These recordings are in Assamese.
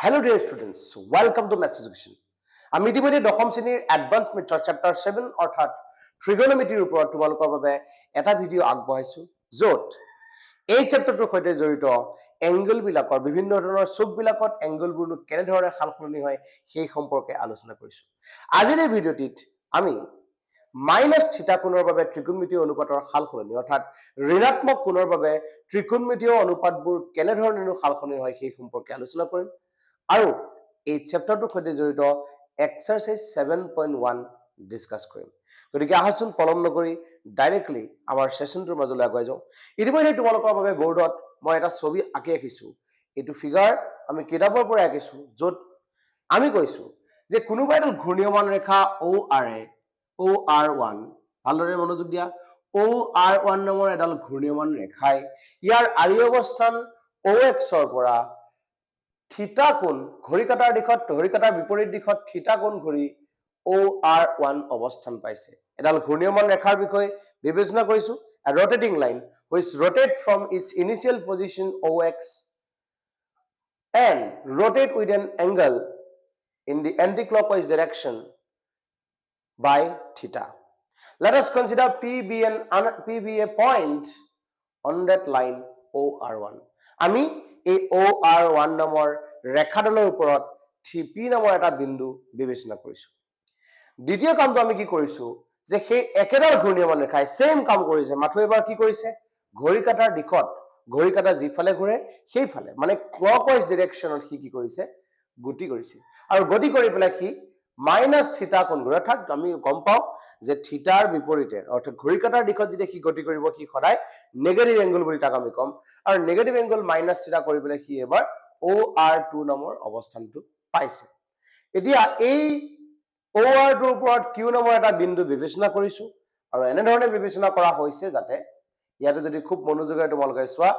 Hello dear students, welcome to Maths Education. আমি ইতিমধ্যে দশম শ্ৰেণীৰ এডভান্স মেথছৰ চেপ্টাৰ 7 অৰ্থাৎ ট্ৰিগোনোমেট্ৰিৰ ওপৰত তোমালোকৰ বাবে এটা ভিডিঅ' আগবঢ়াইছো য'ত এই চেপ্টাৰটোৰ সৈতে জড়িত এংগল বিলাকৰ বিভিন্ন ধৰণৰ চুক বিলাকত এংগলবোৰ কেনেধৰণে সালসলনি হয় সেই সম্পৰ্কে আলোচনা কৰিছো। আজিৰ এই ভিডিঅ'টিত আমি মাইনাছ থিটা কোণৰ বাবে ত্ৰিকোণমিতীয় অনুপাতৰ সালসলনি অৰ্থাৎ ঋণাত্মক কোণৰ বাবে ত্ৰিকোণমিতীয় অনুপাতবোৰ কেনেধৰণে সালসলনি হয় সেই সম্পৰ্কে আলোচনা কৰিম। আৰু এই চেপ্টাৰটোৰ সৈতে জড়িত এক্সাৰসাইজ 7.1 ডিসকাস কৰিম। গতিকে আহচোন পলম নকৰি ডাইৰেক্টলি আমাৰ সেশনটোৰ মাজলৈ আগুৱাই যাওঁ। ইতিমধ্যে তোমালোকৰ বাবে বোৰ্ডত মই এটা ছবি আঁকি ৰাখিছো। এইটো ফিগাৰ আমি কিতাপৰ পৰা আঁকিছো য'ত আমি কৈছো যে কোনোবা এডাল ঘূৰ্ণীয়মান ৰেখা OR1 ভালদৰে মনোযোগ দিয়া। OR1 নামৰ এডাল ঘূৰ্ণীয়মান ৰেখাই ইয়াৰ আৰি অৱস্থান OX ৰ পৰা থিটা কোণ ঘড়ী কাটাৰ দিশত বিপৰীত দিশত থিটা কোণ ঘূৰি OR1 অৱস্থান পাইছে। এডাল ঘূৰ্ণীয়মান ৰেখাৰ বিষয়ে বিবেচনা কৰিছো। A rotating line which rotate from its initial position OX and rotate with an angle in the anticlockwise direction by theta. Let us consider P be a point on that line OR1. আমি এই OR1 নামৰ ৰেখাডালৰ ওপৰত P নামৰ এটা বিন্দু বিবেচনা কৰিছো। দ্বিতীয় কামটো আমি কি কৰিছো যে সেই একেডাল ঘূৰ্ণীয়মান ৰেখাই সেম কাম কৰিছে, মাথো এবাৰ কি কৰিছে ঘড়ী কাটাৰ দিশত ঘড়ী কাটা যিফালে ঘূৰে সেইফালে মানে ক্লকৱাইজ ডিৰেকশ্যনত সি কি কৰিছে গতি কৰিছে আৰু গতি কৰি পেলাই সি মাইনাছ থিটা কোণ ঘূৰে। অৰ্থাৎ আমি গম পাওঁ যে থিটাৰ বিপৰীতে অৰ্থাৎ ঘড়ী কাটাৰ দিশত যেতিয়া সি গতি কৰিব সি সদায় নেগেটিভ এংগল বুলি তাক আমি কম আৰু নেগেটিভ এংগল মাইনাছ থিটা কৰি পেলাই সি এবাৰ OR2 নামৰ অৱস্থানটো পাইছে। এতিয়া এই OR2 ৰ ওপৰত Q নামৰ এটা বিন্দু বিবেচনা কৰিছো আৰু এনেধৰণে বিবেচনা কৰা হৈছে যাতে ইয়াতে যদি খুব মনোযোগেৰে তোমালোকে চোৱা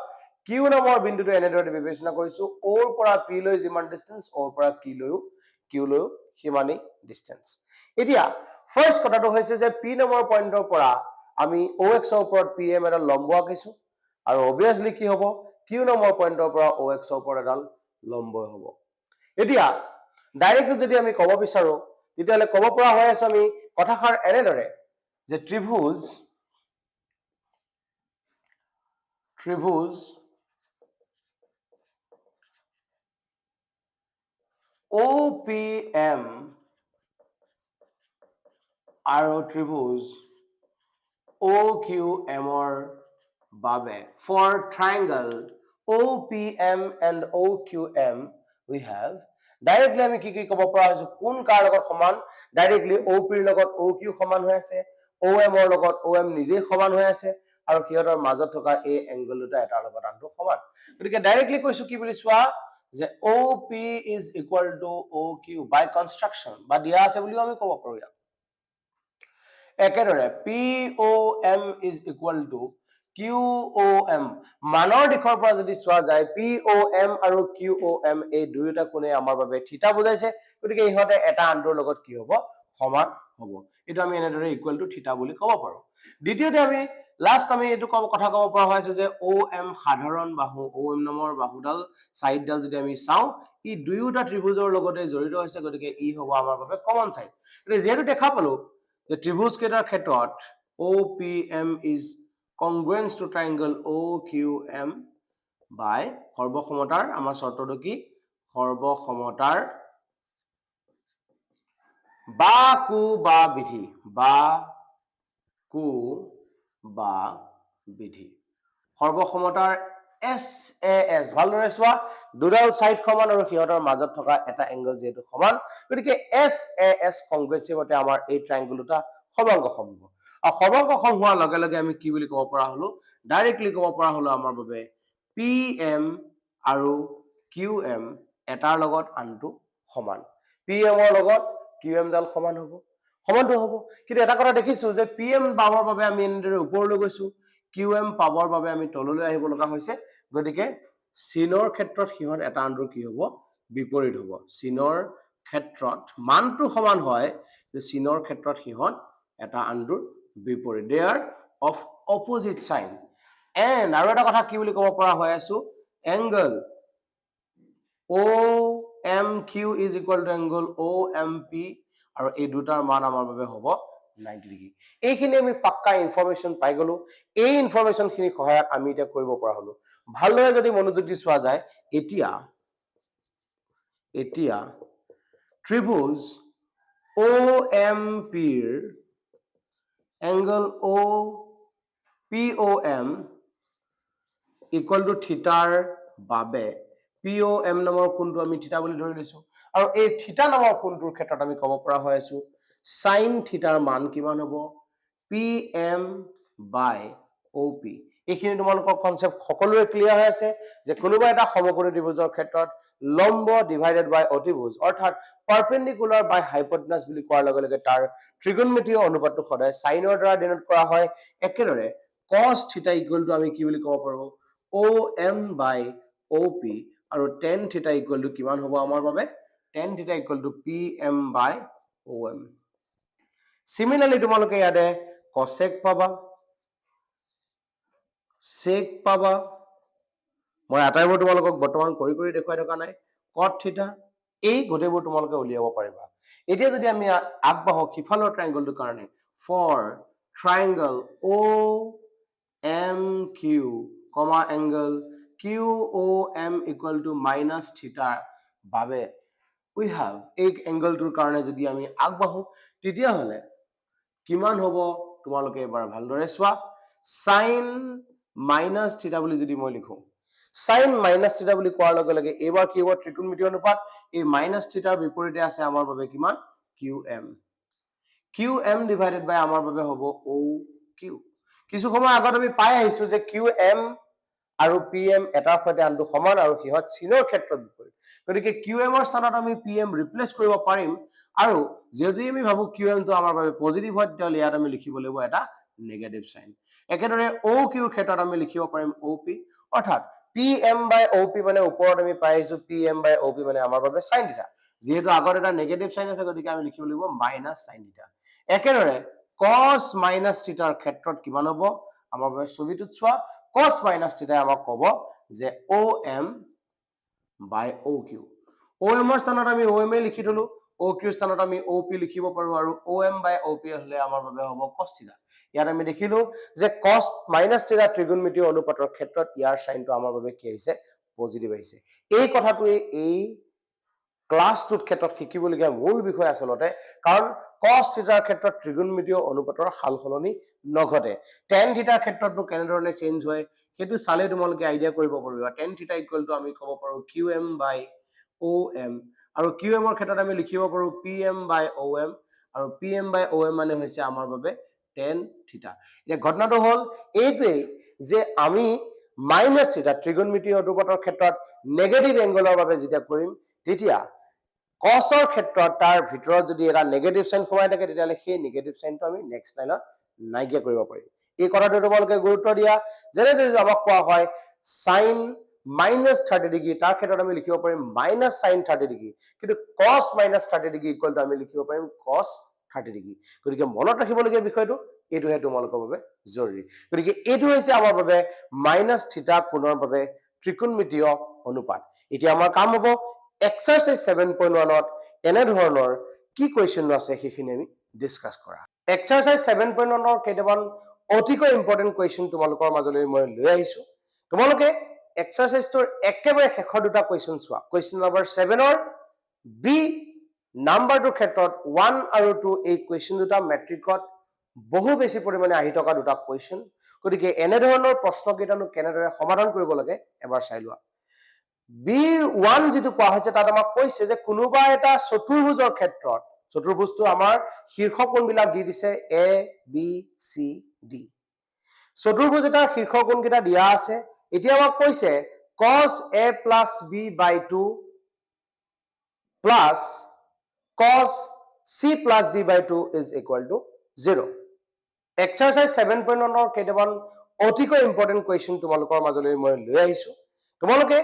Q নামৰ বিন্দুটো এনেদৰে বিবেচনা কৰিছো O ৰ পৰা P লৈ যিমান ডিসটেন্স O ৰ পৰা Q লৈ সিমানেই ডিসটেন্স। এতিয়া ফাৰ্স্ট কথাটো হৈছে যে P নামৰ পইণ্টৰ পৰা আমি OX ৰ ওপৰত PM এটা লম্ব আঁকিছো আৰু অবিয়াসলি কি হ'ব Q নামৰ পইণ্টৰ পৰা OX ৰ ওপৰত এডাল লম্ব হ'ব। এতিয়া ডাইৰেক্টলি যদি আমি ক'ব বিচাৰো তেতিয়াহ'লে ক'ব পৰা হৈ আছে আমি কথাষাৰ এনেদৰে যে ত্ৰিভুজ OPM আৰু ত্ৰিভুজ OQM ৰ বাবে for triangle OPM and OQM we have directly আমি কি ক'ব পৰা হৈছে কোন কাৰ লগত সমান ডাইৰেক্টলি OP ৰ লগত OQ সমান হৈ আছে OM ৰ লগত OM নিজেই সমান হৈ আছে আৰু কিহতৰ মাজত থকা এই এংগল দুটা এটাৰ লগত আনটো সমান। গতিকে ডাইৰেক্টলি কৈছো কি বুলি চোৱা যে OP is equal to OQ by construction বা দিয়া আছে বুলিও আমি ক'ব পাৰো ইয়াক। একেদৰে POM is equal to QOM মানৰ দিশৰ পৰা যদি চোৱা যায় POM আৰু QOM এই দুয়োটা কোণে আমাৰ বাবে থিটা বুজাইছে। গতিকে ইহঁতে এটা আনটোৰ লগত কি হ'ব সমান হ'ব। এইটো আমি এনেদৰে ইকুৱেল টু থিটা বুলি ক'ব পাৰো। দ্বিতীয়তে আমি লাষ্ট আমি এইটো কথা ক'ব পৰা হৈছে যে OM সাধাৰণ বাহু OM নামৰ বাহুডাল সাইডডাল যদি আমি চাওঁ ই দুয়োটা ত্ৰিভুজৰ লগতে জড়িত হৈছে। গতিকে ই হ'ব আমাৰ বাবে কমন সাইড। গতিকে যেহেতু দেখা পালো যে ত্ৰিভুজ কেইটাৰ ক্ষেত্ৰত OPM is congruent to triangle OQM by সৰ্বসমতাৰ আমাৰ চৰ্তটো কি সৰ্বসমতাৰ বাকু বা বিধি সৰ্বসমতাৰ SAS ভালদৰে চোৱা দুডাল সাইড সমান আৰু সিহঁতৰ মাজত থকা এটা এংগল যেহেতু সমান গতিকে SAS কংগ্ৰেটছিভতে আমাৰ এই ট্ৰায়াঙ্গল দুটা সমাংগসম হ'ব আৰু সমাংগসম হোৱাৰ লগে লগে আমি কি বুলি ক'ব পৰা হলো ডাইৰেক্টলি ক'ব পৰা হলো আমাৰ বাবে PM আৰু QM এটাৰ লগত আনটো সমান PM ৰ লগত QM ডাল সমানটো হ'ব। কিন্তু এটা কথা দেখিছো যে PM পাবৰ বাবে আমি এনেদৰে ওপৰলৈ গৈছো QM পাবৰ বাবে আমি তললৈ আহিব লগা হৈছে। গতিকে চিনৰ ক্ষেত্ৰত সিহঁত এটা আনটোৰ কি হ'ব বিপৰীত হ'ব। চিনৰ ক্ষেত্ৰত মানটো সমান হয় যে চিনৰ ক্ষেত্ৰত সিহঁত এটা আনটোৰ বিপৰীত they are of opposite sign and আৰু এটা কথা কি বুলি ক'ব পৰা হৈ আছো angle OM OMQ is equal to angle OMP আৰু এই দুটাৰ মান আমাৰ বাবে হ'ব 90 ডিগ্ৰী এইখিনি আমি পাক্কা ইনফৰমেশন পাই গলো এই ইনফৰমেশন খিনি সহায়ত আমি এটা কৰিব পৰা হলো ভালদৰে যদি মনোযোগ দি চোৱা যায় এতিয়া ত্ৰিভুজ OMP ৰ angle POM equal to থিটাৰ বাবে POM নামৰ কোণটো আমি থিটা বুলি ধৰি লৈছো আৰু এই থিটা নামৰ কোণটোৰ ক্ষেত্ৰত আমি ক'ব পৰা হৈ আছো sin থিটাৰ মান কিমান হ'ব PM by OP এইখিনি তোমালোকৰ কনসেপ্ট সকলোৰে ক্লিয়াৰ হৈ আছে যে কোনোবা এটা সমকোণী ত্ৰিভুজৰ ক্ষেত্ৰত লম্ব ডিভাইডেড বাই অতিভুজ অৰ্থাৎ পাৰপেন্ডিকুলাৰ বাই হাইপোটেনাস বুলি কোৱাৰ লগে লগে তাৰ ত্ৰিকোণমিতীয় অনুপাতটো সদায় সাইনৰ দ্বাৰা ডিনোট কৰা হয় একেদৰে cos থিটা ইকুৱেল টু আমি কি বুলি ক'ব পাৰো OM by OP আৰু tan থিটা ইকুৱেল টু কিমান হ'ব আমাৰ বাবে tan থিটা equal to PM by OM সিমিলাৰলি তোমালোকে ইয়াতে cosec পাবা sec পাবা মই আটাইবোৰ তোমালোকক বৰ্তমান কৰি দেখুৱাই থকা নাই cot থিটা এই গোটেইবোৰ তোমালোকে উলিয়াব পাৰিবা এতিয়া যদি আমি আগবাঢ়ো কিফালৰ ট্ৰায়াঙ্গলটোৰ কাৰণে for triangle OMQ, angle QOM equal to minus theta বাবে we have এই এংগলটোৰ কাৰণে যদি আমি আগবাঢ়ো তেতিয়া হলে কিমান হ'ব তোমালোকে এবাৰ ভালদৰে চোৱা sin minus theta বুলি যদি মই লিখো sin minus theta বুলি কোৱাৰ লগে লগে এবাৰ কি হ'ব ত্ৰিকোণমিতীয় অনুপাত এই minus theta বিপৰীতে আছে আমাৰ বাবে কিমান QM divided by আমাৰ বাবে হ'ব OQ কিছু সময় আগত আমি পাই আহিছো যে QM আৰু PM এটাৰ সৈতে আনটো সমান আৰু কিহত চিনৰ ক্ষেত্ৰত বিপৰীত গতিকে QM ৰ স্থানত আমি PM ৰিপ্লেস কৰিব পাৰিম আৰু যদি আমি ভাবো QM টো আমাৰ বাবে পজিটিভ হয় তেতিয়াহ'লে ইয়াত আমি লিখিব লাগিব এটা নেগেটিভ সাইন একেদৰে OQ ৰ ক্ষেত্ৰত আমি লিখিব পাৰিম OP অৰ্থাৎ PM by OP মানে ওপৰত আমি পাই আহিছো PM by OP মানে আমাৰ বাবে sin থিটা যেহেতু আগত এটা নেগেটিভ সাইন আছে গতিকে আমি লিখিব লাগিব মাইনাস sin থিটা একেদৰে cos minus থিটাৰ ক্ষেত্ৰত কিমান হ'ব আমাৰ বাবে ছবিটোত চোৱা cos minus থিটা আমাক ক'ব যে OM by OQ OM ৰ স্থানত আমি OM লিখি থলো OQ ৰ স্থানত আমি OP লিখিব পাৰো আৰু OM by OP হলে আমাৰ বাবে হ'ব cos থিটা ইয়াত আমি দেখিলো যে cos minus থিটা ত্ৰিকোণমিতীয় অনুপাতৰ ক্ষেত্ৰত ইয়াৰ সাইনটো আমাৰ বাবে কি আহিছে পজিটিভ আহিছে এই কথাটোৱে এই ক্লাছটোৰ ক্ষেত্ৰত শিকিবলগীয়া মূল বিষয় আচলতে কাৰণ cos থিটাৰ ক্ষেত্ৰত ত্ৰিকোণমিতীয় অনুপাতৰ সালসলনি নঘটে tan থিটাৰ ক্ষেত্ৰতনো কেনেধৰণে চেঞ্জ হয় সেইটো চালে তোমালোকে আইডিয়া কৰিব পাৰিবা tan থিটা ইকুৱেল টু আমি ক'ব পাৰো QM by OM আৰু QM ৰ ক্ষেত্ৰত আমি লিখিব পাৰো PM by OM আৰু PM by OM মানে হৈছে আমাৰ বাবে tan থিটা এতিয়া ঘটনাটো হল এইটোৱে যে আমি মাইনাস থিটা ত্ৰিকোণমিতীয় অনুপাতৰ ক্ষেত্ৰত নেগেটিভ এংগলৰ বাবে যেতিয়া কৰিম তেতিয়া cosৰ ক্ষেত্ৰত তাৰ ভিতৰত যদি এটা নেগেটিভ সাইন সোমাই থাকে তেতিয়ালে সেই নেগেটিভ সাইনটো আমি নেক্সট লাইনত নাইকিয়া কৰিব পাৰিম এই কথাটো তোমালোকে গুৰুত্ব দিয়া যেনে যদি আমাক কোৱা হয় sin minus 30 ডিগ্ৰী তাৰ ক্ষেত্ৰত আমি লিখিব পাৰিম minus sin 30 ডিগ্ৰী কিন্তু cos minus 30 degree equal to আমি লিখিব পাৰিম cos 30 ডিগ্ৰী গতিকে মনত ৰাখিবলগীয়া বিষয়টো এইটোহে তোমালোকৰ বাবে জৰুৰী গতিকে এইটো হৈছে আমাৰ বাবে মাইনাস থিটা কোণৰ বাবে ত্ৰিকোণমিতীয় অনুপাত এতিয়া আমাৰ কাম হ'ব এক্সাৰসাইজ 7.1 ত এনে ধৰণৰ কি কোৱেশ্চন আছে সেইখিনি আমি ডিসকাস কৰা এক্সাৰসাইজ 7.1 ৰ কেইটামান অতিকৈ ইম্পৰ্টেন্ট কোৱেশ্চন তোমালোকৰ মাজলৈ মই লৈ আহিছো তোমালোকে এক্সাৰসাইজটোৰ একেবাৰে শেষৰ দুটা কোৱেশ্চন চোৱা কোৱেশ্চন নম্বৰ 7 ৰ বি নাম্বাৰটোৰ ক্ষেত্ৰত 1 আৰু 2 এই কোৱেশ্চন দুটা মেট্ৰিকত বহু বেছি পৰিমাণে আহি থকা দুটা কোৱেশ্চন গতিকে এনে ধৰণৰ প্ৰশ্ন কেইটানো কেনেদৰে সমাধান কৰিব লাগে এবাৰ চাই লোৱা B1 যেটো কোৱা হৈছে তাত আমাক কৈছে যে কোনোবা এটা চতুৰ্ভুজৰ ক্ষেত্ৰত চতুৰ্ভুজটো আমাৰ শীৰ্ষকোণবিলাক দি দিছে A B C D চতুৰ্ভুজ এটা শীৰ্ষকোণ কেইটা দিয়া আছে এতিয়া আমাক কৈছে cos A plus B by 2 plus cos C plus D by 2 is equal to 0 exercise 7.1 ৰ কেইটামান অতিকৈ ইম্পৰ্টেন্ট কোৱেশ্চন তোমালোকৰ মাজলৈ মই লৈ আহিছো তোমালোকে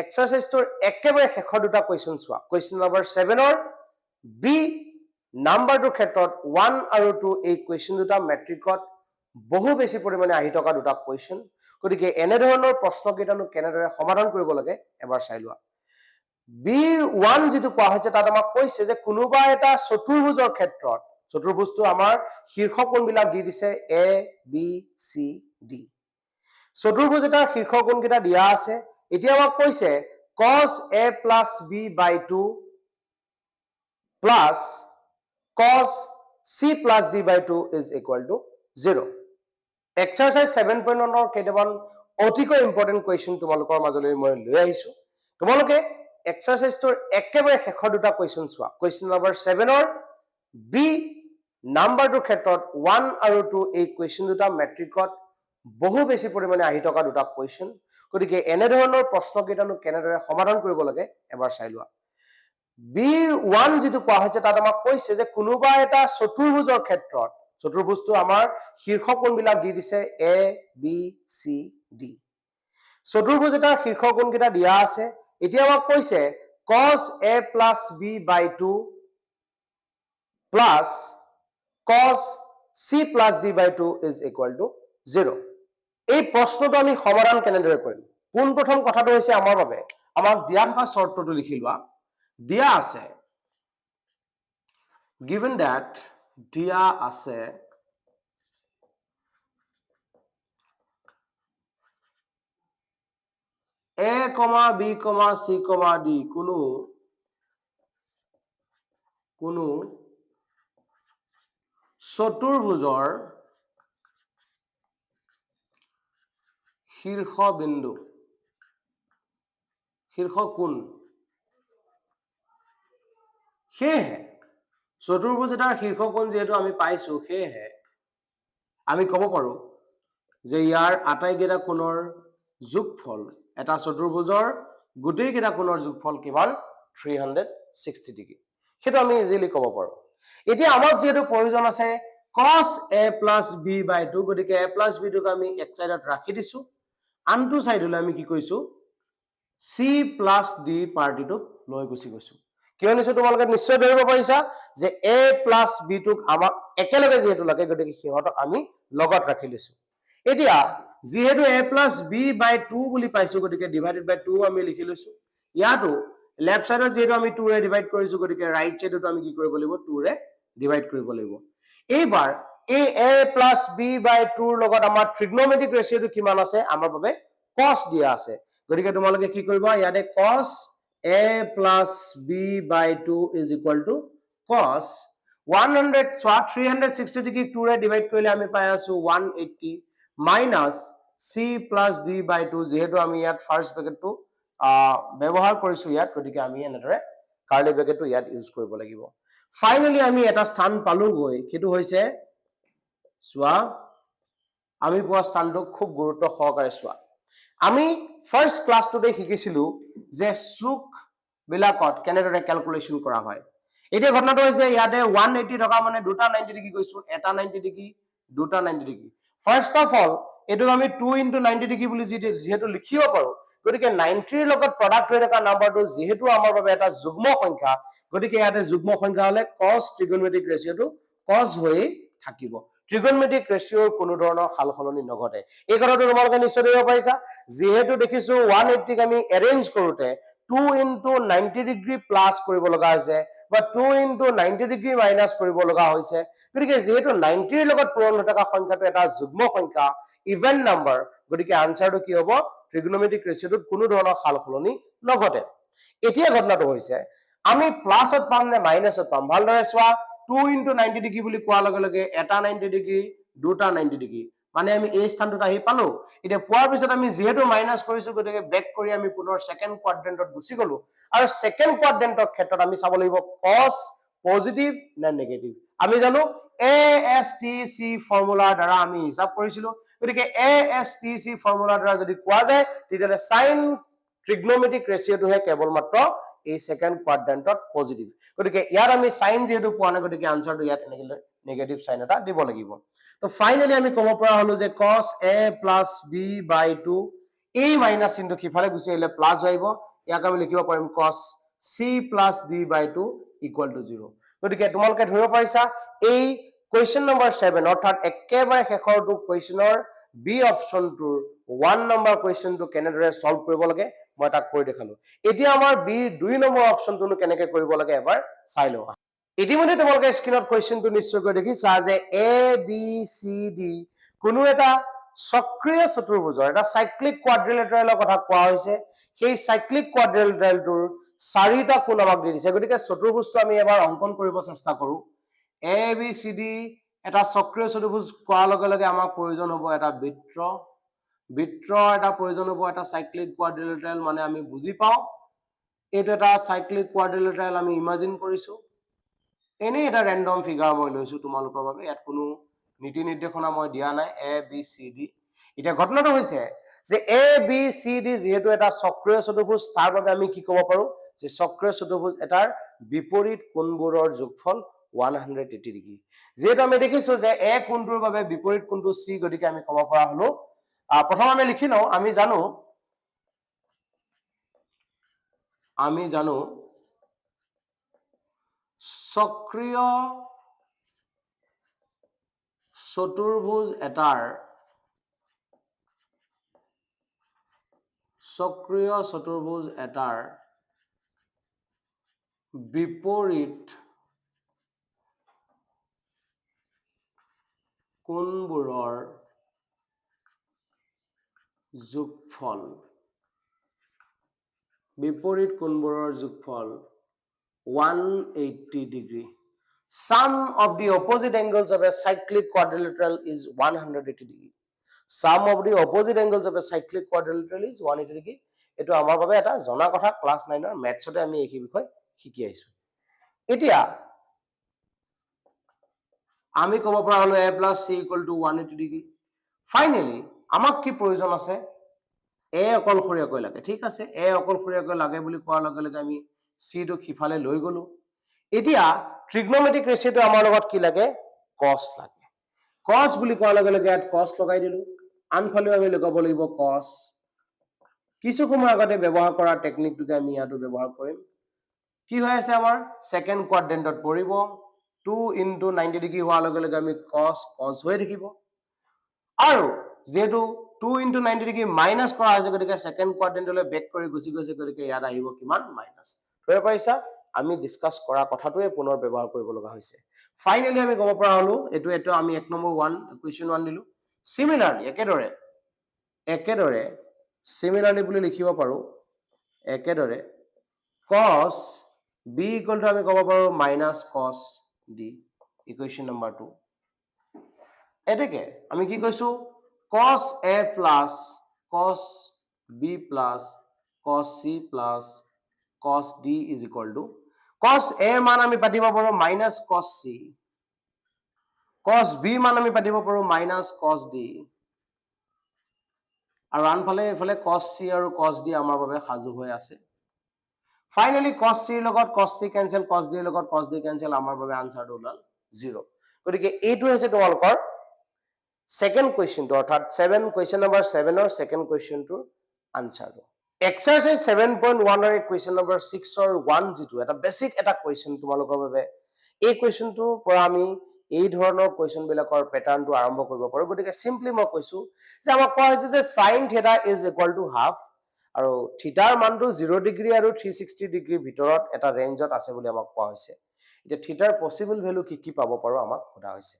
এক্সাৰসাইজটোৰ একেবাৰে শেষৰ দুটা কোৱেশ্চন চোৱা কোৱেশ্চন নম্বৰ 7 ৰ বি নাম্বাৰটোৰ ক্ষেত্ৰত 1 আৰু 2 এই কোৱেশ্চন দুটা মেট্ৰিকত বহু বেছি পৰিমাণে আহি থকা দুটা কোৱেশ্চন গতিকে এনে ধৰণৰ প্ৰশ্ন কেইটানো কেনেদৰে সমাধান কৰিব লাগে এবাৰ চাই লোৱা বিৰ 1 যেটো কোৱা হৈছে তাত আমাক কৈছে যে কোনোবা এটা চতুৰ্ভুজৰ ক্ষেত্ৰত চতুৰ্ভুজটো আমাৰ শীৰ্ষ কোণবিলাক দি দিছে এ বি সি ডি চতুৰ্ভুজ এটাৰ শীৰ্ষ কোণকেইটা দিয়া আছে এতিয়া আমাক কৈছে cos a plus b by 2 plus cos c plus d by 2 is equal to 0 exercise 7.1 ৰ কেইটামান অতিকৈ ইম্পৰ্টেন্ট কোৱেশ্চন তোমালোকৰ মাজলৈ মই লৈ আহিছো তোমালোকে এক্সাৰসাইজটোৰ একেবাৰে শেষৰ দুটা কোৱেশ্চন চোৱা কোৱেশ্চন নম্বৰ 7 ৰ বি নাম্বাৰটোৰ ক্ষেত্ৰত 1 আৰু 2 এই কোৱেশ্চন দুটা মেট্ৰিকত বহু বেছি পৰিমাণে আহি থকা দুটা কোৱেশ্চন গতিকে এনে ধৰণৰ প্ৰশ্ন কেইটানো কেনেদৰে সমাধান কৰিব লাগে এবাৰ চাই লোৱা বিৰ 1 যেটো কোৱা হৈছে তাত আমাক কৈছে যে কোনোবা এটা চতুৰ্ভুজৰ ক্ষেত্ৰত চতুৰ্ভুজটো আমাৰ শীৰ্ষ কোণবিলাক দি দিছে এ বি সি ডি চতুৰ্ভুজ এটাৰ শীৰ্ষ কোণকেইটা দিয়া আছে এতিয়া আমাক কৈছে cos a plus b by 2 plus cos c plus d by 2 is equal to 0 এই প্ৰশ্নটো আমি সমাধান কেনেদৰে কৰিম পোন প্ৰথম কথাটো হৈছে আমাৰ বাবে আমাক দিয়া থকা শৰ্তটো লিখি লোৱা দিয়া আছে given that দিয়া আছে a, b, c, d কোনো চতুৰ্ভুজৰ শীৰ্ষ বিন্দু শীৰ্ষ কোণ সেয়েহে চতুৰ্ভুজ এটাৰ শীৰ্ষ কোণ যেহেতু আমি পাইছো সেয়েহে আমি ক'ব পাৰো যে ইয়াৰ আটাইকেইটা কোণৰ যোগফল এটা চতুৰ্ভুজৰ গোটেইকেইটা কোণৰ যোগফল কিমান 360 ডিগ্ৰী সেটো আমি ইজিলি ক'ব পাৰো এতিয়া আমাক যেহেতু প্ৰয়োজন আছে cos a plus b by 2 গতিকে a plus b টোক আমি এক সাইডত ৰাখি দিছো আনটো সাইডলৈ আমি কি কৈছো c plus d পাৰ্টিটোক লৈ গুছি গৈছো কিয় নিছো তোমালোকে নিশ্চয় ধৰিব পাৰিছা যে a plus b টোক আমাক একেলগে যেহেতু লাগে গতিকে সিহঁতক আমি লগত ৰাখি লৈছো এতিয়া যেহেতু a plus b by 2 বুলি পাইছো গতিকে ডিভাইডেড বাই 2 আমি লিখি লৈছো ইয়াটো লেফট সাইডত যেহেতু আমি 2 ৰে ডিভাইড কৰিছো গতিকে ৰাইট সাইডত আমি কি কৰিব লাগিব 2 ৰে ডিভাইড কৰিব লাগিব এইবাৰ এই a plus b by 2 ৰ লগত আমাৰ ট্ৰিগনোমেট্ৰিক ৰেশিওটো কিমান আছে আমাৰ বাবে cos দিয়া আছে গতিকে তোমালোকে কি কৰিবা ইয়াতে cos a plus b by 2 is equal to cos 360 degree 2 ৰে ডিভাইড কৰিলে আমি পাই আছো 180 minus c plus d by 2 যেহেতু আমি ইয়াত ফাৰ্স্ট ব্ৰেকেটটো ব্যৱহাৰ কৰিছো ইয়াত গতিকে আমি এনেদৰে কাৰ্লি ব্ৰেকেটটো ইয়াত ইউজ কৰিব লাগিব ফাইনালি আমি এটা স্থান পালো গৈ কিটো হৈছে সোৱা আমি পোৱা স্থানটো খুব গুৰুত্ব সহকাৰে সোৱা আমি ফাৰ্স্ট ক্লাছটোতে শিকিছিলো যে সুক বিলাকত কেনেদৰে ক্যালকুলেশন কৰা হয় এতিয়া ঘটনাটো হৈছে ইয়াতে 180 টকা মানে দুটা 90 ডিগ্ৰী কৈছো এটা 90 ডিগ্ৰী দুটা 90 ডিগ্ৰী ফাৰ্স্ট অফ অল এটো আমি 2 * 90 ডিগ্ৰী বুলি যেহেতু লিখিব পাৰো গতিকে 90 ৰ লগত প্ৰডাক্ট হৈ থকা নাম্বাৰটো যেহেতু আমাৰ বাবে এটা যুগ্ম সংখ্যা গতিকে ইয়াতে যুগ্ম সংখ্যা হলে cos ট্ৰিগোনোমেট্ৰিক ৰেশিওটো cos হৈ থাকিব ট্ৰিগোনোমেট্ৰিক ৰেশিওৰ কোনো ধৰণৰ সালসলনি নঘটে এই কথাটো তোমালোকে নিশ্চয় ধৰিব পাৰিছা যেহেতু দেখিছো 180 ক আমি এৰেঞ্জ কৰোতে 2 * 90 ডিগ্ৰী প্লাস কৰিব লগা হৈছে বা 2 * 90 ডিগ্ৰী মাইনাস কৰিব লগা হৈছে গতিকে যেহেতু 90 ৰ লগত পূৰণ হৈ থকা সংখ্যাটো এটা যুগ্ম সংখ্যা ইভেন নাম্বাৰ গতিকে আনসাৰটো কি হ'ব ট্ৰিগোনোমেট্ৰিক ৰেশিওটোত কোনো ধৰণৰ সালসলনি নঘটে এতিয়া ঘটনাটো হৈছে আমি প্লাসত পাম নে মাইনাসত পাম ভালদৰে চোৱা 2 * 90 ডিগ্ৰী বুলি কোৱাৰ লগে লগে এটা 90 ডিগ্ৰী দুটা 90 ডিগ্ৰী মানে আমি এই স্থানটোত আহি পালো এতিয়া পোৱাৰ পিছত আমি যেহেতু মাইনাস কৰিছো গতিকে বেক কৰি আমি পুনৰ সেকেন্ড কোৱাড্ৰেন্টত গুছি গলো আৰু সেকেন্ড কোৱাড্ৰেন্টৰ ক্ষেত্ৰত আমি চাব লাগিব cos পজিটিভ না নেগেটিভ আমি জানো ASTC ফৰ্মুলাৰ দ্বাৰা আমি হিসাব কৰিছিলো গতিকে ASTC ফৰ্মুলাৰ দ্বাৰা যদি কোৱা যায় তেতিয়ালে sin ট্ৰিগনোমেট্ৰিক ৰেশিওটোহে কেৱল মাত্ৰ এই সেকেন্ড কোৱাড্ৰেন্টত পজিটিভ গতিকে ইয়াৰ আমি sin যেহেতু পোৱা নাই গতিকে আনসাৰটো ইয়াত এনেকৈ নেগেটিভ সাইন এটা দিব লাগিব তো ফাইনালি আমি ক'ব পৰা হলো যে cos a plus b by 2 এই মাইনাস চিহ্নটো কিফালে গুছি আহিলে প্লাস হইব ইয়াক আমি লিখিব পাৰিম cos c plus d by 2 equal to 0 গতিকে তোমালোকে ধৰিব পাৰিছা এই কোৱেশ্চন নম্বৰ 7 অৰ্থাৎ একেবাৰে শেষৰটো কোৱেশ্চনৰ বি অপচনটোৰ 1 নম্বৰ কোৱেশ্চনটো কেনেদৰে সলভ কৰিব লাগে মই তাক কৰি দেখালো এতিয়া আমাৰ বি 2 নম্বৰ অপচনটো কেনেকৈ কৰিব লাগে এবাৰ চাই লওঁ ইতিমধ্যে তোমালোকে স্ক্ৰিনত কোৱেশ্চনটো নিশ্চয়কৈ দেখিছা যে এ বি সি ডি কোনো এটা সক্ৰিয় চতুৰ্ভুজৰ এটা সাইক্লিক কোৱাড্ৰিলেটাৰেলৰ কথা কোৱা হৈছে সেই সাইক্লিক কোৱাড্ৰিলেটাৰেলটোৰ চাৰিটা কোণ আমাক দি দিছে গতিকে চতুৰ্ভুজটো আমি এবাৰ অংকন কৰিব চেষ্টা কৰো এ বি সি ডি এটা সক্ৰিয় চতুৰ্ভুজ কোৱাৰ লগে লগে আমাক প্ৰয়োজন হ'ব এটা বৃত্ত এটা প্ৰয়োজন হ'ব এটা সাইক্লিক কোৱাড্ৰিলেটাৰেল মানে আমি বুজি পাওঁ এইটো এটা সাইক্লিক কোৱাড্ৰিলেটাৰেল আমি ইমাজিন কৰিছো এনে এটা ৰেন্ডম ফিগাৰ মই লৈছো তোমালোকৰ বাবে ইয়াত কোনো নীতি নিৰ্দেশনা মই দিয়া নাই এ বি সি ডি এতিয়া ঘটনাটো হৈছে যে এ বি সি ডি যেহেতু এটা সক্ৰিয় চতুৰ্ভুজ তাৰ বাবে আমি কি ক'ব পাৰো যে সক্ৰিয় চতুৰ্ভুজ এটাৰ বিপৰীত কোণবোৰৰ যোগফল 180 ডিগ্ৰী যেহেতু আমি দেখিছো যে এ কোণটোৰ বাবে বিপৰীত কোণটো সি গতিকে আমি ক'ব পৰা হলো প্ৰথম আমি লিখি লওঁ আমি জানো সক্ৰিয় চতুৰ্ভুজ এটাৰ বিপৰীত কোণবোৰৰ যোগফল 180 degree. Sum of the opposite angles of a cyclic quadrilateral is 180 degree. Sum of the opposite angles of a cyclic quadrilateral is 180 degree. এটো আমাৰ বাবে এটা জনা কথা ক্লাস 9 ৰ ম্যাথছতে আমি এই বিষয় শিকি আইছো এতিয়া আমি ক'ব পৰা হলো a plus c equal to 180 degree. Finally আমাক কি প্ৰয়োজন আছে a অকলশৰীয়াকৈ লাগে ঠিক আছে a অকলশৰীয়াকৈ লাগে বুলি কোৱাৰ লগে লগে আমি c টো খিফালে লৈ গলো এতিয়া ট্ৰিগনোমেট্ৰিক ৰেশিওটো আমাৰ লগত কি লাগে cos লাগে cos বুলি কোৱাৰ লগে লগে ইয়াত cos লগাই দিলো আনফালে আমি লগাব লাগিব cos কিছু সময় আগতে ব্যৱহাৰ কৰা টেকনিকটোকে আমি ইয়াতো ব্যৱহাৰ কৰিম কি হৈ আছে আমাৰ সেকেন্ড কোৱাড্ৰেন্টত পৰিব 2 into 90 ডিগ্ৰী হোৱাৰ লগে লগে আমি cos হৈ থাকিব আৰু যেহেতু 2 into 90 ডিগ্ৰী মাইনাস কৰা হৈছে গতিকে সেকেন্ড কোৱাড্ৰেন্টলৈ বেক কৰি গুছি গৈছে গতিকে ইয়াত আহিব কিমান মাইনাস ধৰি পাইছা আমি ডিসকাস কৰা কথাটোৱে পুনৰ ব্যৱহাৰ কৰিব লগা হৈছে ফাইনালি আমি ক'ব পৰা হলো এটো আমি 1 নম্বৰ 1 ইকুৱেশন 1 দিলো সিমিলাৰলি একেদৰে সিমিলাৰলি বুলি লিখিব পাৰো একেদৰে cos b equal to আমি ক'ব পাৰো minus cos d ইকুৱেশন নম্বৰ 2 এটাকে আমি কি কৈছো cos a plus cos b plus cos c plus cos d is equal to cos a মান আমি পাতিব পাৰো minus cos c cos b মান আমি পাতিব পাৰো minus cos d আৰু আনফালে এফালে cos c আৰু cos d আমাৰ বাবে সাজু হৈ আছে ফাইনালি cos c লগত cos c cancel cos d লগত cos d ক্যান্সেল আমাৰ বাবে আনসাৰটো ওলাল 0 গতিকে এইটো হৈছে তোমালোকৰ সেকেন্ড কোৱেশ্চন টো অৰ্থাৎ 7 কোৱেশ্চন নম্বৰ 7 ৰ সেকেন্ড কোৱেশ্চন টোৰ আনসাৰ এক্সাৰসাইজ 7.1 ৰ কোৱেশ্চন নম্বৰ 6 ৰ 1 যেটো এটা বেসিক এটা কোৱেশ্চন তোমালোকৰ বাবে এই কোৱেশ্চনটো পৰা আমি এই ধৰণৰ কোৱেশ্চন বিলাকৰ প্যাটাৰ্নটো আৰম্ভ কৰিব পাৰো গতিকে সিম্পলি মই কৈছো যে আমাক কোৱা হৈছে যে sin θ is equal to half আৰু থিটাৰ মানটো 0 ডিগ্ৰী আৰু 360 ডিগ্ৰী ভিতৰত এটা ৰেঞ্জত আছে বুলি আমাক কোৱা হৈছে এতিয়া থিটাৰ পসিবল ভ্যালু কি পাব পাৰো আমাক সোধা হৈছে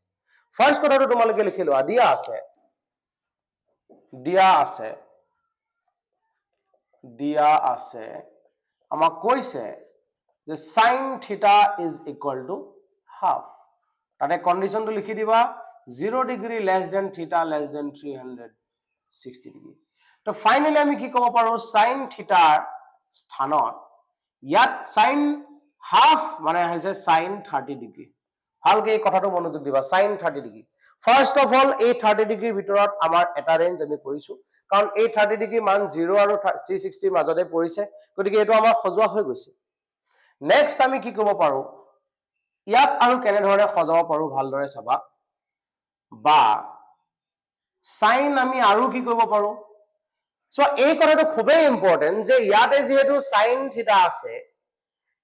ফাৰ্স্ট কথাটো তোমালোকে লিখি লোৱা দিয়া আছে আমাক কৈছে যে sin θ is equal to half তাতে কন্ডিশনটো লিখি দিবা 0 degree less than θ less than 360 degree তো ফাইনালি আমি কি ক'ব পাৰো sin θ স্থানত ইয়াত sin half মানে হৈছে sin 30 ডিগ্ৰী ভালকে এই কথাটো মনোযোগ দিবা sin 30 degree first of all এই 30 ডিগ্ৰীৰ ভিতৰত আমাৰ এটা ৰেঞ্জ আমি কৰিছো কাৰণ এই 30 ডিগ্ৰী মান 0 আৰু 360 মাজতে পৰিছে গতিকে এটো আমাৰ সজোৱা হৈ গৈছে নেক্সট আমি কি ক'ব পাৰো ইয়াত আৰু কেনে ধৰণে সজাব পাৰো ভালদৰে চাবা বা সাইন আমি আৰু কি কৰিব পাৰো সো এই কথাটো খুবেই ইম্পৰ্টেন্ট যে ইয়াতে যেহেতু sin θ আছে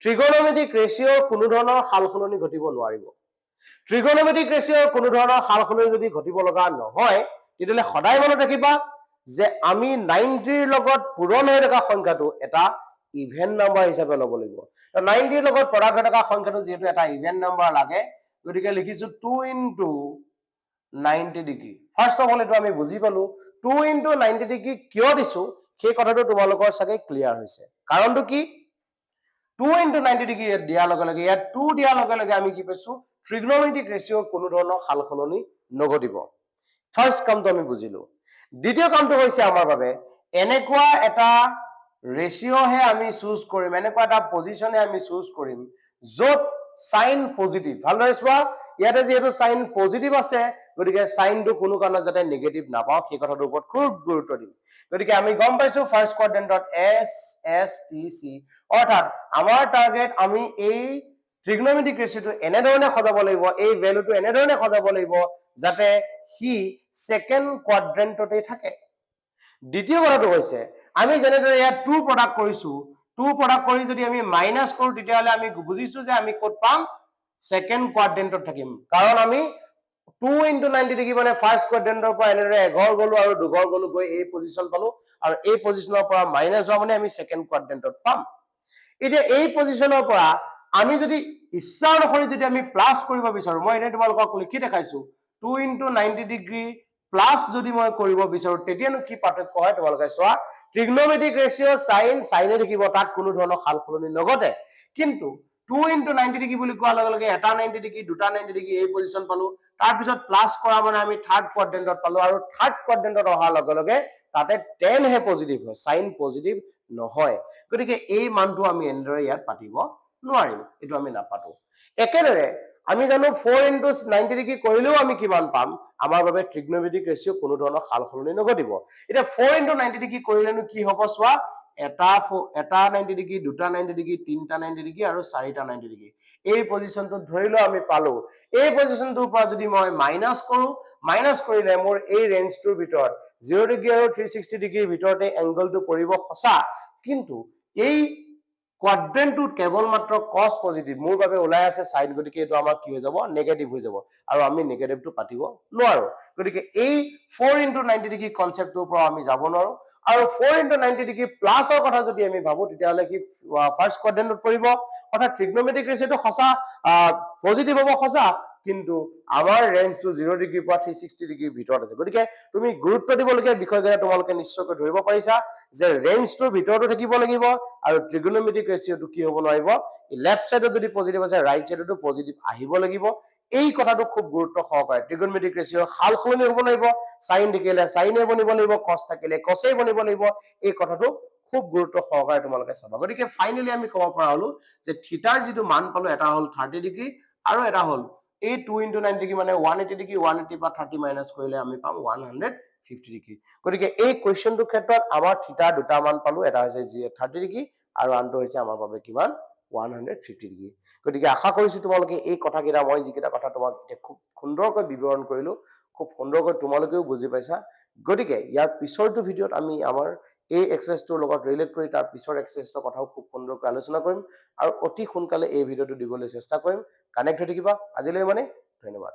ট্ৰিগোনোমেট্ৰিক ৰেশিওৰ কোনো ধৰণৰ সালসলনি ঘটিব নোৱাৰিব ট্ৰিগোনোমেট্ৰিক ৰেশিওৰ কোনো ধৰণৰ সালসলনি যদি ঘটিব লগা নহয় তেতিয়ালে সদায় মনত ৰাখিবা যে আমি 90 ৰ লগত পূৰণ হৈ থকা সংখ্যাটো এটা ইভেন নাম্বাৰ হিচাপে ল'ব লাগিব 90 ৰ লগত প্ৰডাক্ট হৈ থকা সংখ্যাটো যেহেতু এটা ইভেন নাম্বাৰ লাগে গতিকে লিখিছো 2 into 90 degree first of all এটো আমি বুজি পালো 2 into 90 ডিগ্ৰী কিয় দিছো সেই কথাটো তোমালোকৰ সাকে ক্লিয়াৰ হৈছে কাৰণটো কি 2 into 90 ডিগ্ৰী দিয়া লগে লগে ইয়াত 2 দিয়া লগে লগে আমি কি পাইছো ট্ৰিগনোমেট্ৰিক ৰেশিও কোনো ধৰণৰ সালসলনি নঘটিব ফাৰ্স্ট কামটো আমি বুজিলো দ্বিতীয় কামটো হৈছে আমাৰ বাবে এনেকুৱা এটা ৰেশিও হে আমি চুজ কৰিম এনেকুৱা এটা পজিশনে আমি চুজ কৰিম যত সাইন পজিটিভ ভালদৰে চোৱা ইয়াতে যেহেতু সাইন পজিটিভ আছে গতিকে সাইনটো কোনো কাৰণত যাতে নেগেটিভ নাপাও সেই কথাটোৰ ওপৰত খুব গুৰুত্ব দিম গতিকে আমি গম পাইছো ফাৰ্স্ট কোৱাড্ৰেন্টত এস এস টি সি অৰ্থাৎ আমাৰ টাৰ্গেট আমি এই ট্ৰিগনোমেট্ৰিক ৰেশিওটো এনে ধৰণে সজাব লাগিব এই ভ্যালুটো এনে ধৰণে সজাব লাগিব যাতে হি সেকেন্ড কোৱাড্ৰেন্টতে থাকে দ্বিতীয় কথাটো হৈছে আমি যেনেদৰে ইয়াত 2 প্ৰডাক্ট কৰিছো 2 প্ৰডাক্ট কৰি যদি আমি মাইনাস কৰো তেতিয়াহলে আমি বুজিছো যে আমি ক'ত পাম সেকেন্ড কোৱাড্ৰেন্টত থাকিম কাৰণ আমি 2 into 90 ডিগ্ৰী মানে ফাৰ্স্ট কোৱাড্ৰেন্টৰ পৰা এনেদৰে এঘৰ গলো আৰু দুঘৰ গলো গৈ এই পজিশন পালো আৰু এই পজিশনৰ পৰা মাইনাস হোৱা মানে আমি সেকেন্ড কোৱাড্ৰেন্টত পাম এতিয়া এই পজিশনৰ পৰা আমি যদি ইচ্ছা অনুসৰি যদি আমি প্লাস কৰিব বিচাৰো মই এনে তোমালোকক লিখি দেখাইছো 2 into 90 ডিগ্ৰী প্লাস যদি মই কৰিব বিচাৰো তেতিয়ানো কি পাৰ্থক্য হয় তোমালোকে চোৱা ট্ৰিগনোমেট্ৰিক ৰেশিও সাইনে দেখিব তাত কোনো ধৰণৰ সালসলনি নঘটে কিন্তু 2 into 90 ডিগ্ৰী বুলি কোৱা লগে লগে এটা 90 ডিগ্ৰী দুটা 90 ডিগ্ৰী এই পজিশন পালো তাৰ পিছত প্লাস কৰা মানে আমি থাৰ্ড কোৱাড্ৰেন্টত পালো আৰু থাৰ্ড কোৱাড্ৰেন্টত অহাৰ লগে লগে তাতে 10 হে পজিটিভ হয় সাইন পজিটিভ নহয় গতিকে এই মানটো আমি এনেদৰে ইয়াত পাতিব নোৱাৰিম এটো আমি নাপাতো একেদৰে আমি জানো 4 into 90 ডিগ্ৰী কৰিলেও আমি কিমান পাম আমাৰ বাবে ট্ৰিগনোমেট্ৰিক ৰেশিও কোনো ধৰণৰ সালসলনি নঘটিব এটা 4 into 90 ডিগ্ৰী কৰিলেনো কি হ'ব চোৱা এটা 90 ডিগ্ৰী দুটা 90 ডিগ্ৰী তিনটা 90 ডিগ্ৰী আৰু চাৰিটা 90 ডিগ্ৰী এই পজিশনটো ধৰিলো আমি পালো এই পজিশনটোৰ পৰা যদি মই মাইনাস কৰো মাইনাস কৰিলে মোৰ এই ৰেঞ্জটোৰ ভিতৰত 0 ডিগ্ৰী আৰু 360 ডিগ্ৰীৰ ভিতৰতে এংগলটো পৰিব সঁচা কিন্তু এই কোৱাড্ৰেন্টটোত কেৱল মাত্ৰ cos পজিটিভ মোৰ বাবে ওলাই আছে সাইন গতিকে এটো আমাৰ কি হৈ যাব নেগেটিভ হৈ যাব আৰু আমি নেগেটিভটো পাতিব নোৱাৰো গতিকে এই 4 into 90 ডিগ্ৰী কনসেপ্টটোৰ পৰা আমি যাব নোৱাৰো আৰু 4 into 90 ডিগ্ৰী প্লাসৰ কথা যদি আমি ভাবো তেতিয়াহলে কি ফাৰ্স্ট কোৱাড্ৰেন্টত পৰিব অৰ্থাৎ ট্ৰিগনোমেট্ৰিক ৰেশিওটো সঁচা পজিটিভ হ'ব সঁচা কিন্তু আমাৰ ৰেঞ্জটো 0 ডিগ্ৰীৰ পৰা 360 ডিগ্ৰীৰ ভিতৰত আছে গতিকে তুমি গুৰুত্ব দিবলগীয়া বিষয়কেইটা তোমালোকে নিশ্চয়কৈ ধৰিব পাৰিছা যে ৰেঞ্জটোৰ ভিতৰতো থাকিব লাগিব আৰু ট্ৰিগনোমেট্ৰিক ৰেশিওটো কি হ'ব নোৱাৰিব লেফট সাইডত যদি পজিটিভ আছে ৰাইট সাইডতো পজিটিভ আহিব লাগিব এই কথাটো খুব গুৰুত্ব সহকাৰে ট্ৰিগনোমেট্ৰিক ৰেশিও সালসলনি হ'ব লাগিব সাইন দেখিলে সাইনে বনিব লাগিব cos থাকিলে cosে বনিব লাগিব এই কথাটো খুব গুৰুত্ব সহকাৰে তোমালোকে চাবা গতিকে ফাইনালি আমি ক'ব পৰা হলো যে থিটাৰ যেটো মান পালো এটা হল 30 ডিগ্ৰী আৰু এটা হল এই 2 into 90 ডিগ্ৰী মানে 180 ডিগ্ৰী 180 পৰা 30 মাইনাস কৰিলে আমি পাম 150 ডিগ্ৰী গতিকে এই কোৱেশ্চনটোৰ ক্ষেত্ৰত আমাৰ থিটাৰ দুটা মান পালো এটা হৈছে 30 ডিগ্ৰী আৰু আনটো হৈছে আমাৰ বাবে কিমান 150 ডিগ্ৰী গতিকে আশা কৰিছো তোমালোকে এই কথাকেইটা মই যিকেইটা কথা তোমাক খুব সুন্দৰকৈ বিৱৰণ কৰিলো খুব সুন্দৰকৈ তোমালোকেও বুজি পাইছা গতিকে ইয়াৰ পিছৰটো ভিডিঅত আমি আমাৰ এই এক্সাৰসাইজটোৰ লগত ৰিলেট কৰি তাৰ পিছৰ এক্সাৰসাইজৰ কথাও খুব সুন্দৰকৈ আলোচনা কৰিম আৰু অতি সোনকালে এই ভিডিঅটো দিবলৈ চেষ্টা কৰিম কানেক্ট হৈ থাকিবা আজিলৈ মানে ধন্যবাদ